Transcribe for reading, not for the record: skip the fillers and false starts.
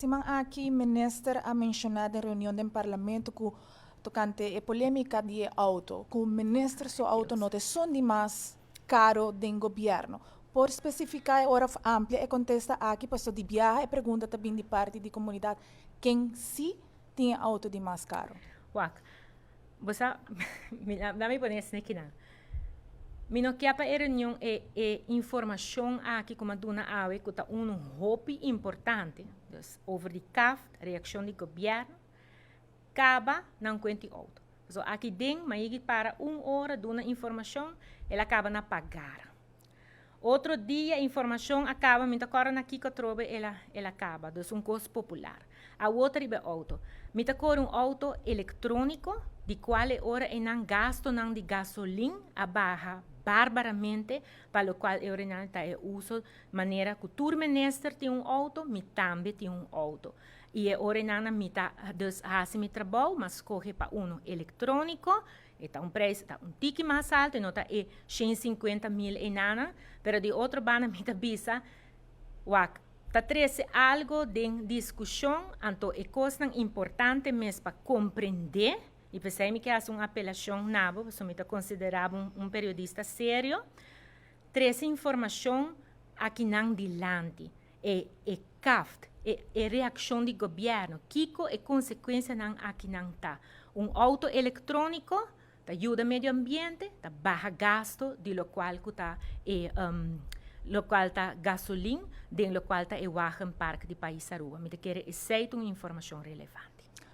Simang aqui, minister a mencionado em reunião do parlamento que tocante a polêmica de auto, que o ministro seu auto não é só de mais caro do governo. Por especificar a hora ampla, e contesta aqui, pastor de viagem, e pergunta também de parte da comunidade, quem sim tem auto de mais caro? Wak, você, dá-me poner aqui na. Mino que para a reunião é informação aqui como a dona Awe que está hopi importante, dus over de CAF, reação do governo, acaba não quente auto. So aqui dentro, mas para hora dona informação, ela acaba na pagar. Outro dia a informação acaba, mas agora aqui que eu trouxe ela acaba, dus custo popular. A outra é auto. Mita cor auto eletrônico, de qual hora é não gasto não de gasolina a barra barbaramente, para o qual eu renata é uso maneira que o minister tem auto, me também tem auto. E a orenana me tá dus hace mi trabalho, mas corre para eletrônico, está preço, está tique mais alto, não está 150 mil enana, pero de outro bana me tá bisa, wak, tá treze algo de discussão, então é coisa importante mesmo para compreender. E pensei que é uma apelação nabo, porque me considerava periodista sério. Três informação aqui não dilante. É CAFT, é reação do governo. Kiko é consequência não aqui não tá. Auto eletrônico, ajuda ao meio ambiente, baixa gasto, de lo qual está lo qual está gasolina, de lo qual está o parque de país Arua. Me quer uma informação relevante.